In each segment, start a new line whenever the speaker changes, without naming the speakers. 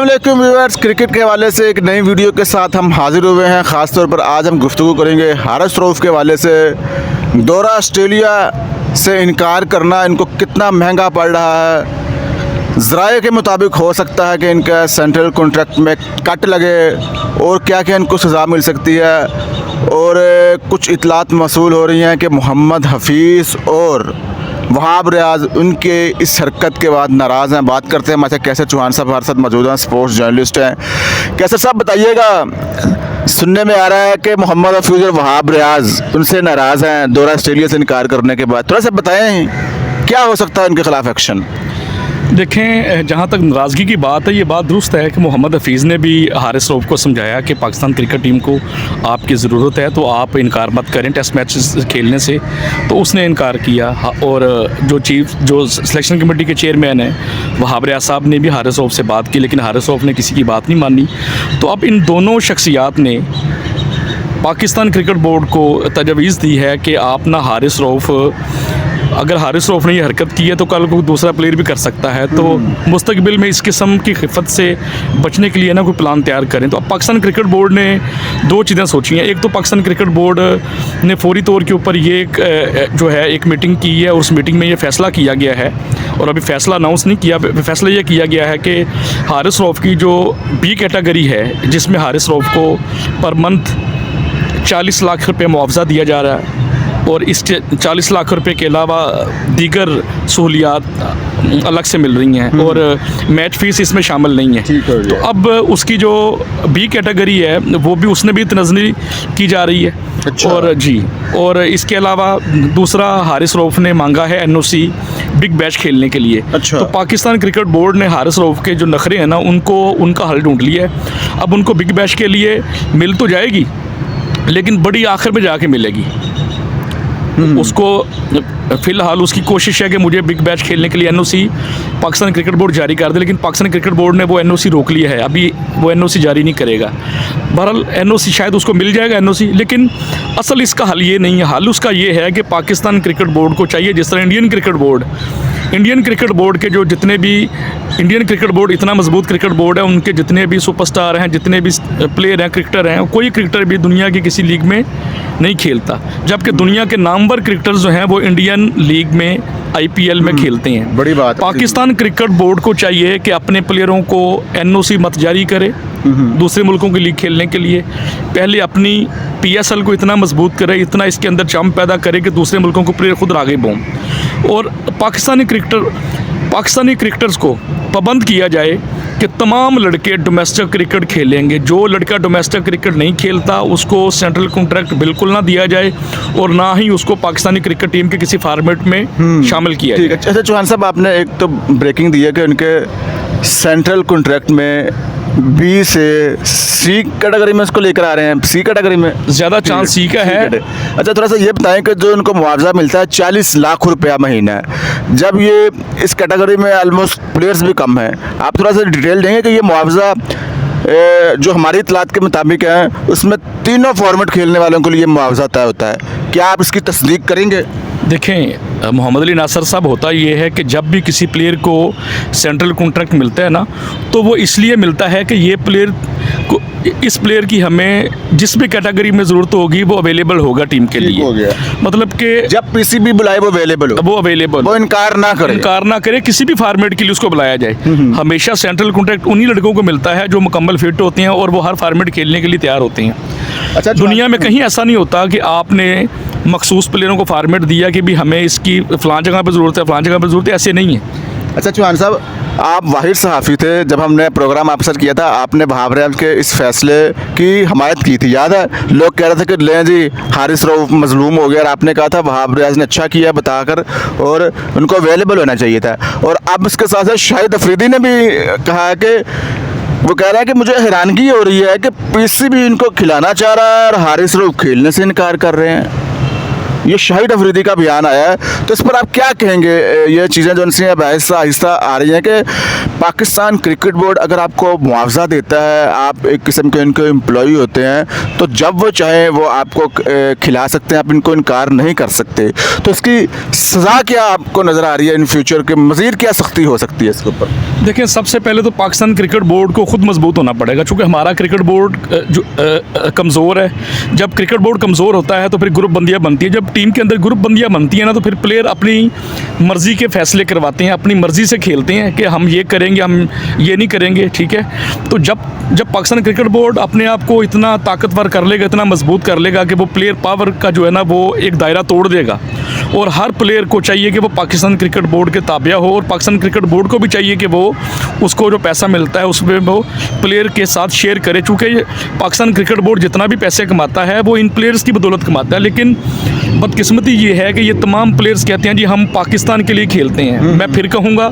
अस्सलाम वालेकुम viewers, cricket के हवाले से एक नई वीडियो के साथ हम हाजिर हुए हैं। ख़ास तौर पर आज हम गुफ्तगू करेंगे हारिस रऊफ़ के हवाले से। दौरा ऑस्ट्रेलिया से इनकार करना इनको कितना महंगा पड़ रहा है। ज़राए के मुताबिक हो सकता है कि इनका सेंट्रल कॉन्ट्रैक्ट में कट लगे और क्या क्या इनको सज़ा मिल सकती है। और कुछ इतलात मौसूल हो रही हैं कि मोहम्मद हफीज़ और वहाब रियाज उनके इस हरकत के बाद नाराज़ हैं। बात करते हैं हमारे कैसर चौहान साहब हमारे साथ मौजूद हैं, स्पोर्ट्स जर्नलिस्ट हैं। कैसर साहब बताइएगा, सुनने में आ रहा है कि मोहम्मद हफीज़ और वहाब रियाज उनसे नाराज़ हैं दौरा ऑस्ट्रेलिया से इनकार करने के बाद। थोड़ा सा बताएं क्या हो सकता है उनके ख़िलाफ़ एक्शन।
देखें, जहाँ तक नाराज़गी की बात है, ये बात दुरुस्त है कि मोहम्मद हफीज़ ने भी हारिस रऊफ़ को समझाया कि पाकिस्तान क्रिकेट टीम को आपकी ज़रूरत है तो आप इनकार मत करें टेस्ट मैचेस खेलने से। तो उसने इनकार किया और जो सिलेक्शन कमेटी के चेयरमैन हैं वहाब रियाज साहब ने भी हारिस रऊफ़ से बात की, लेकिन हारिस रऊफ़ ने किसी की बात नहीं मानी। तो अब इन दोनों शख्सियात ने पाकिस्तान क्रिकेट बोर्ड को तजवीज़ दी है कि आप ना हारिस रऊफ़, अगर हारिस रऊफ़ ने ये हरकत की है तो कल को दूसरा प्लेयर भी कर सकता है, तो मुस्तकबिल में इस किस्म की खिफत से बचने के लिए ना कोई प्लान तैयार करें। तो अब पाकिस्तान क्रिकेट बोर्ड ने दो चीज़ें सोची हैं। एक तो पाकिस्तान क्रिकेट बोर्ड ने फौरी तौर के ऊपर ये एक मीटिंग की है और उस मीटिंग में ये फ़ैसला किया गया है, और अभी फ़ैसला अनाउंस नहीं किया, फ़ैसला ये किया गया है कि हारिस रऊफ़ की जो बी कैटेगरी है जिसमें हारिस रऊफ़ को पर मंथ 40 लाख रुपये मुआवजा दिया जा रहा है और इस 40 लाख रुपए के अलावा दीगर सहूलियात अलग से मिल रही हैं और मैच फ़ीस इसमें शामिल नहीं है। तो अब उसकी जो बी कैटेगरी है वो भी उसने भी तनज़नी की जा रही है। अच्छा। और इसके अलावा दूसरा हारिस रऊफ़ ने मांगा है NOC बिग बैश खेलने के लिए। अच्छा। तो पाकिस्तान क्रिकेट बोर्ड ने हारिस रऊफ़ के जो नखरे हैं ना उनका हल ढूंढ लिया है। अब उनको बिग बैश के लिए मिल तो जाएगी लेकिन बड़ी आखिर में जाके मिलेगी। उसको फ़िलहाल उसकी कोशिश है कि मुझे बिग बैश खेलने के लिए NOC पाकिस्तान क्रिकेट बोर्ड जारी कर दे, लेकिन पाकिस्तान क्रिकेट बोर्ड ने वो NOC रोक लिया है, अभी वो NOC जारी नहीं करेगा। बहरहाल NOC शायद उसको मिल जाएगा NOC, लेकिन असल इसका हल ये नहीं है। हल उसका ये है कि पाकिस्तान क्रिकेट बोर्ड को चाहिए, जिस तरह इंडियन क्रिकेट बोर्ड के जो जितने भी इंडियन क्रिकेट बोर्ड इतना मजबूत क्रिकेट बोर्ड है, उनके जितने भी सुपरस्टार हैं, जितने भी प्लेयर हैं, क्रिकेटर हैं, कोई क्रिकेटर भी दुनिया की किसी लीग में नहीं खेलता, जबकि दुनिया के नामवर क्रिकेटर्स जो हैं वो इंडियन लीग में IPL में खेलते हैं। बड़ी बात। पाकिस्तान क्रिकेट बोर्ड को चाहिए कि अपने प्लेयरों को NOC मत जारी करे दूसरे मुल्कों की लीग खेलने के लिए। पहले अपनी PSL को इतना मजबूत करे, इतना इसके अंदर जम पैदा करे कि दूसरे मुल्कों को प्लेयर खुद आगे बढ़ें, और पाकिस्तानी क्रिकेटर्स को पाबंद किया जाए कि तमाम लड़के डोमेस्टिक क्रिकेट खेलेंगे। जो लड़का डोमेस्टिक क्रिकेट नहीं खेलता उसको सेंट्रल कॉन्ट्रैक्ट बिल्कुल ना दिया जाए और ना ही उसको पाकिस्तानी क्रिकेट टीम के किसी फॉर्मेट में शामिल किया जाए।
अच्छा चौहान साहब, आपने एक तो ब्रेकिंग दी है कि उनके सेंट्रल कॉन्ट्रैक्ट में B से C कैटेगरी में इसको लेकर आ रहे हैं। C कैटेगरी में
ज़्यादा चांस C का है।
अच्छा, थोड़ा सा ये बताएं कि जो उनको मुआवजा मिलता है 40 लाख रुपया महीना, जब ये इस कैटेगरी में ऑलमोस्ट प्लेयर्स भी कम हैं, आप थोड़ा सा डिटेल देंगे कि ये मुआवजा जो हमारी इतलात के मुताबिक है उसमें तीनों फॉर्मेट खेलने वालों के लिए मुआवजा तय होता है, क्या आप इसकी तस्दीक करेंगे?
देखें, मोहम्मद अली नासर साहब, होता ये है कि जब भी किसी प्लेयर को सेंट्रल कॉन्ट्रैक्ट मिलता है ना, तो वो इसलिए मिलता है कि ये प्लेयर को, इस प्लेयर की हमें जिस भी कैटेगरी में ज़रूरत होगी वो अवेलेबल होगा टीम के लिए। हो गया। मतलब कि
जब PCB बुलाए वो अवेलेबल हो, वो इनकार ना करे,
किसी भी फॉर्मेट के लिए उसको बुलाया जाए। हमेशा सेंट्रल कॉन्ट्रैक्ट उन्हीं लड़कों को मिलता है जो मुकम्मल फिट होते हैं और वो हर फॉर्मेट खेलने के लिए तैयार होते हैं। अच्छा, दुनिया में कहीं ऐसा नहीं होता कि आपने मखसूस प्लेयरों को फॉर्मेट दिया कि भी हमें इसकी फ़लाँ जगह पर ज़रूरत है, फ़लाँ जगह पर ज़रूरत है, ऐसे नहीं है।
अच्छा चौहान साहब, आप वाहिद सहाफ़ी थे, जब हमने प्रोग्राम आपसे किया था आपने वहाब रियाज के इस फैसले की हमायत की थी, याद है? लोग कह रहे थे कि लें जी हारिस रऊफ़ मजलूम हो गया, और आपने कहा था वहाब रियाज ने अच्छा किया बताकर और उनको अवेलेबल होना चाहिए था। और अब इसके साथ साथ शाहिद अफरीदी ने भी कहा है कि वो कह रहा है कि मुझे हैरानगी हो रही है कि PCB इनको खिलाना चाह रहा है और हारिस रऊफ़ खेलने से इनकार कर रहे हैं। ये शाहिद अफरीदी का बयान आया है, तो इस पर आप क्या कहेंगे? ये चीज़ें जो उनसे अब आहिस्ता आहिस्ता आ रही हैं कि पाकिस्तान क्रिकेट बोर्ड अगर आपको मुआवजा देता है, आप एक किस्म के इनके एम्प्लॉई होते हैं, तो जब वो चाहे वो आपको खिला सकते हैं, आप इनको इनकार नहीं कर सकते। तो इसकी सज़ा क्या आपको नज़र आ रही है इन फ्यूचर के, मज़ीद क्या सख्ती हो सकती है इसके ऊपर?
देखिए, सबसे पहले तो पाकिस्तान क्रिकेट बोर्ड को खुद मजबूत होना पड़ेगा, क्योंकि हमारा क्रिकेट बोर्ड जो कमज़ोर है। जब क्रिकेट बोर्ड कमज़ोर होता है तो फिर ग्रुप बंदियाँ बनती है। जब टीम के अंदर ग्रुप बंदियाँ बनती हैं ना, तो फिर प्लेयर अपनी मर्ज़ी के फ़ैसले करवाते हैं, अपनी मर्ज़ी से खेलते हैं कि हम ये करेंगे, हम ये नहीं करेंगे, ठीक है। तो जब पाकिस्तान क्रिकेट बोर्ड अपने आप को इतना ताकतवर कर लेगा, इतना मजबूत कर लेगा कि वो प्लेयर पावर का जो है ना वो एक दायरा तोड़ देगा, और हर प्लेयर को चाहिए कि वो पाकिस्तान क्रिकेट बोर्ड के ताबिया हो, और पाकिस्तान क्रिकेट बोर्ड को भी चाहिए कि वो उसको जो पैसा मिलता है उसमें वो प्लेयर के साथ शेयर करे। चूँकि पाकिस्तान क्रिकेट बोर्ड जितना भी पैसे कमाता है वो इन प्लेयर्स की बदौलत कमाता है, लेकिन बदकिस्मती ये है कि ये तमाम प्लेयर्स कहते हैं जी हम पाकिस्तान के लिए खेलते हैं। मैं फिर कहूँगा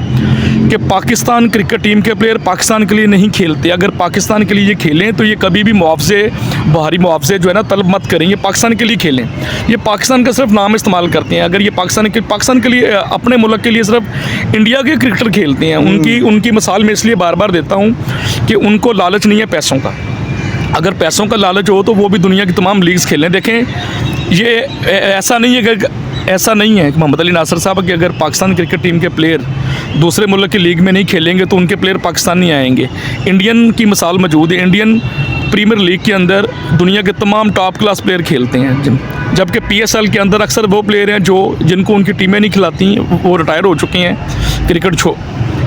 कि पाकिस्तान क्रिकेट टीम के प्लेयर पाकिस्तान के लिए नहीं खेलते। अगर पाकिस्तान के लिए ये खेलें तो ये कभी भी मुआवजे, बाहरी मुआवजे जो है ना तलब मत करें, ये पाकिस्तान के लिए खेलें। ये पाकिस्तान का सिर्फ नाम इस्तेमाल करते हैं। अगर ये पाकिस्तान के लिए, अपने मुल्क के लिए सिर्फ इंडिया के क्रिकेटर खेलते हैं। उनकी मिसाल मैं इसलिए बार बार देता हूँ कि उनको लालच नहीं है पैसों का। अगर पैसों का लालच हो तो वो भी दुनिया की तमाम लीग्स खेलें। देखें, ये ऐसा नहीं है कि मोहम्मद अली नासिर साहब कि अगर पाकिस्तान क्रिकेट टीम के प्लेयर दूसरे मुल्क की लीग में नहीं खेलेंगे तो उनके प्लेयर पाकिस्तान नहीं आएंगे। इंडियन की मिसाल मौजूद है। इंडियन प्रीमियर लीग के अंदर दुनिया के तमाम टॉप क्लास प्लेयर खेलते हैं, जबकि PSL के अंदर अक्सर वो प्लेयर हैं जिनको उनकी टीमें नहीं खिलाती, वो रिटायर हो चुके हैं,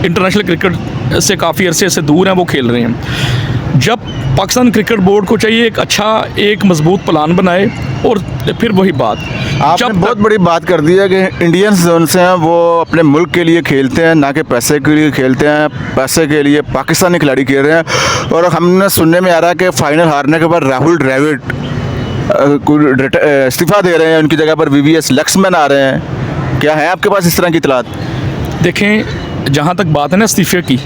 इंटरनेशनल क्रिकेट से काफ़ी अरसे से दूर हैं, वो खेल रहे हैं। जब पाकिस्तान क्रिकेट बोर्ड को चाहिए एक मजबूत प्लान बनाए, और फिर वही बात
आपने बहुत बड़ी बात कर दी है कि इंडियंस जो से हैं वो अपने मुल्क के लिए खेलते हैं, ना कि पैसे के लिए खेलते हैं। पैसे के लिए पाकिस्तानी खिलाड़ी खेल रहे हैं, और हमने सुनने में आ रहा है कि फाइनल हारने के बाद राहुल द्रविड़ इस्तीफ़ा दे रहे हैं, उनकी जगह पर VVS लक्ष्मण आ रहे हैं। क्या है आपके पास इस तरह की इतलात?
देखें, जहाँ तक बात है ना इस्तीफ़े की,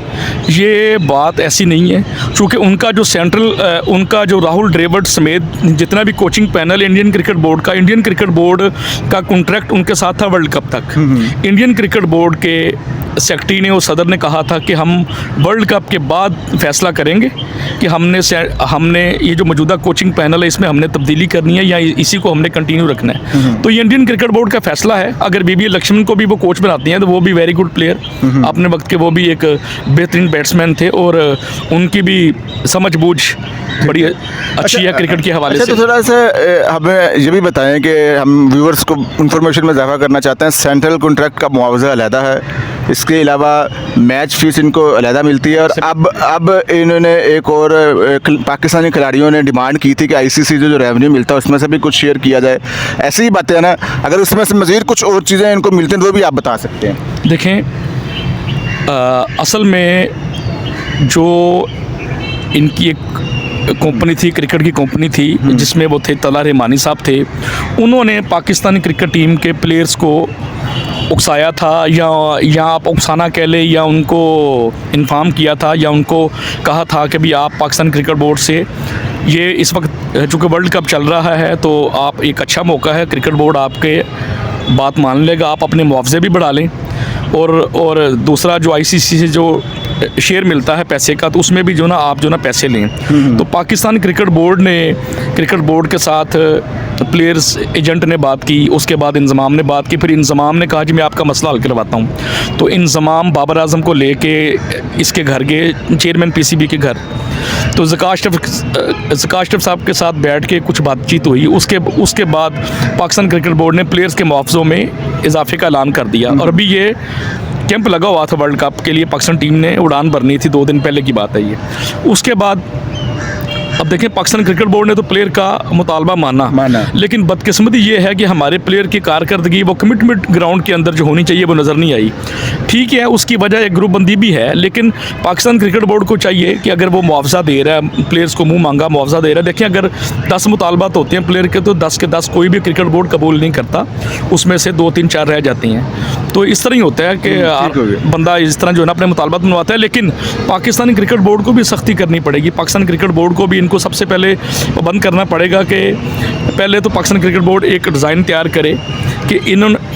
ये बात ऐसी नहीं है, क्योंकि उनका जो राहुल द्रविड़ समेत जितना भी coaching panel Indian cricket board का कॉन्ट्रैक्ट उनके साथ था वर्ल्ड कप तक। इंडियन क्रिकेट बोर्ड के सेक्रेटरी ने और सदर ने कहा था कि हम वर्ल्ड कप के बाद फैसला करेंगे कि हमने ये जो मौजूदा कोचिंग पैनल है इसमें हमने तब्दीली करनी है या इसी को हमने कंटिन्यू रखना है। तो ये इंडियन क्रिकेट बोर्ड का फैसला है। अगर VVS लक्ष्मण को भी वो कोच बनाती हैं तो वो भी वेरी गुड प्लेयर, अपने वक्त के वो भी एक बेहतरीन बैट्समैन थे, और उनकी भी समझ बूझ बड़ी अच्छी है क्रिकेट के हवाले से।
तो थोड़ा सा हमें ये भी बताएं कि हम व्यूअर्स को इंफॉर्मेशन में इजाफा करना चाहते हैं। सेंट्रल कॉन्ट्रैक्ट का मुआवजा अलहदा है, इसके अलावा मैच फीस इनको अलहदा मिलती है, और अब इन्होंने एक और पाकिस्तानी खिलाड़ियों ने डिमांड की थी कि ICC जो रेवेन्यू मिलता है उसमें से भी कुछ शेयर किया जाए। ऐसी ही बातें हैं ना, अगर उसमें से मज़ीद कुछ और चीज़ें इनको मिलती हैं तो वो भी आप बता सकते हैं।
देखें, असल में जो इनकी एक कंपनी थी, क्रिकेट की कंपनी थी, जिसमें वो थे तला रहमानी साहब थे, उन्होंने पाकिस्तानी क्रिकेट टीम के प्लेयर्स को उकसाया था, या आप उकसाना कह लें, या उनको इन्फॉर्म किया था, या उनको कहा था कि भी आप पाकिस्तान क्रिकेट बोर्ड से ये इस वक्त चूँकि वर्ल्ड कप चल रहा है तो आप एक अच्छा मौका है, क्रिकेट बोर्ड आपके बात मान लेगा, आप अपने मुआवजे भी बढ़ा लें, और दूसरा जो ICC से जो शेयर मिलता है पैसे का, तो उसमें भी जो ना आप पैसे लें। तो पाकिस्तान क्रिकेट बोर्ड के साथ प्लेयर्स एजेंट ने बात की, उसके बाद इंज़माम ने बात की, फिर इंज़माम ने कहा जी मैं आपका मसला हल करवाता हूँ। तो इंज़माम बाबर आज़म को लेके इसके घर गए, चेयरमैन PCB के घर। तो ज़कात शरीफ साहब के साथ बैठ के कुछ बातचीत हुई। उसके बाद पाकिस्तान क्रिकेट बोर्ड ने प्लेयर्स के मुआवज़ों में इजाफे का ऐलान कर दिया, और अभी ये कैंप लगा हुआ था वर्ल्ड कप के लिए, पाकिस्तान टीम ने उड़ान भरनी थी, 2 दिन पहले की बात है ये। उसके बाद अब देखें, पाकिस्तान क्रिकेट बोर्ड ने तो प्लेयर का मुतालबा माना, लेकिन बदकिस्मती ये है कि हमारे प्लेयर की कारकर्दगी, वो कमिटमेंट ग्राउंड के अंदर जो होनी चाहिए वो नज़र नहीं आई। ठीक है, उसकी वजह एक ग्रुप बंदी भी है, लेकिन पाकिस्तान क्रिकेट बोर्ड को चाहिए कि अगर वो मुआवजा दे रहा है, प्लेयर्स को मुँह मांगा मुआवजा दे रहा है, देखिए अगर 10 मुतालबात होते हैं प्लेयर के तो 10 के 10 कोई भी क्रिकेट बोर्ड कबूल नहीं करता, उसमें से 2-3-4 रह जाती हैं। तो इस तरह ही होता है कि बंदा इस तरह जो है ना अपने मुतालबात बनवाता है, लेकिन पाकिस्तानी क्रिकेट बोर्ड को भी सख्ती करनी पड़ेगी। पाकिस्तान क्रिकेट बोर्ड को भी इनको सबसे पहले वो बंद करना पड़ेगा कि पहले तो पाकिस्तान क्रिकेट बोर्ड एक डिज़ाइन तैयार करे कि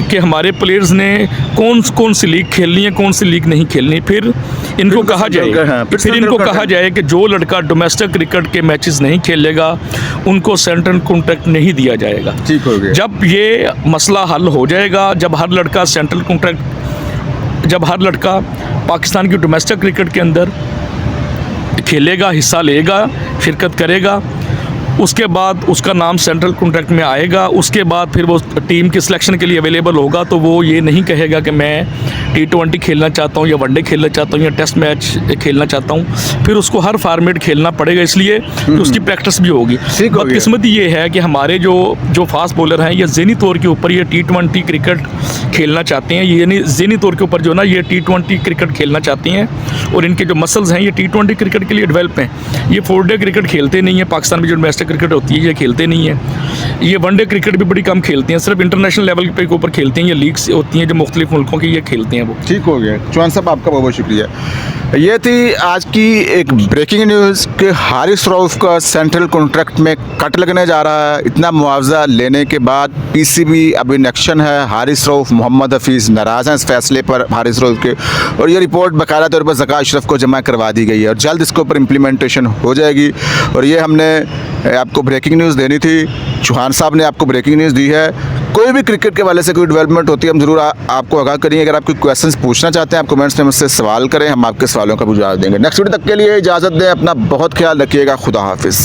कि हमारे प्लेयर्स ने कौन सी लीग खेलनी है, कौन सी लीग नहीं खेलनी। फिर इनको कहा जाए
हाँ,
फिर इनको कहा जाए कि जो लड़का डोमेस्टिक क्रिकेट के मैचेस नहीं खेलेगा उनको सेंट्रल कॉन्ट्रैक्ट नहीं दिया जाएगा।
ठीक हो गया।
जब ये मसला हल हो जाएगा, जब हर लड़का पाकिस्तान की डोमेस्टिक क्रिकेट के अंदर खेलेगा, हिस्सा लेगा, शिरकत करेगा, उसके बाद उसका नाम सेंट्रल कॉन्ट्रैक्ट में आएगा। उसके बाद फिर वो टीम की सिलेक्शन के लिए अवेलेबल होगा, तो वो ये नहीं कहेगा कि मैं T20 खेलना चाहता हूँ या वनडे खेलना चाहता हूँ या टेस्ट मैच खेलना चाहता हूँ। फिर उसको हर फॉर्मेट खेलना पड़ेगा, इसलिए कि उसकी प्रैक्टिस भी होगी। बदकिस्मती ये है कि हमारे जो फास्ट बॉलर हैं ये ज़हनी तौर के ऊपर ये T20 क्रिकेट खेलना चाहते हैं, यानी ज़हनी तौर के ऊपर जो ना ये T20 क्रिकेट खेलना चाहती हैं, और इनके जो मसल्स हैं ये T20 क्रिकेट के लिए डेवलप हैं। ये 4 डे क्रिकेट खेलते नहीं है, पाकिस्तान में जो डोमेस्टिक क्रिकेट होती है ये खेलते नहीं है। ये वनडे क्रिकेट भी बड़ी कम खेलते हैं, सिर्फ इंटरनेशनल लेवल पे के ऊपर खेलते हैं। ये लीग्स होती हैं जो मुख्तलिफ मुल्कों की, ये खेलते हैं वो।
ठीक हो गया। चौहान साहब आपका बहुत बहुत शुक्रिया। ये थी आज की एक ब्रेकिंग न्यूज़ कि हारिस रऊफ का सेंट्रल कॉन्ट्रैक्ट में कट लगने जा रहा है। इतना मुआवजा लेने के बाद PCB अब इन एक्शन है। हारिस रऊफ, मोहम्मद हफीज़ नाराज़ हैं इस फैसले पर हारिस रऊफ के, और ये रिपोर्ट बाकायदा तौर पर ज़का अशरफ को जमा करवा दी गई है और जल्द इसके ऊपर इम्प्लीमेंटेशन हो जाएगी। और ये हमने आपको ब्रेकिंग न्यूज़ देनी थी, चौहान साहब ने आपको ब्रेकिंग न्यूज़ दी है। कोई भी क्रिकेट के वाले से कोई डेवलपमेंट होती है हम ज़रूर आपको आगाह करेंगे। अगर आप कोई क्वेश्चंस पूछना चाहते हैं आप कमेंट्स में मुझसे सवाल करें, हम आपके सवालों का भी जवाब देंगे। नेक्स्ट वीडियो तक के लिए इजाज़त दें, अपना बहुत ख्याल रखिएगा। खुदा हाफिज़।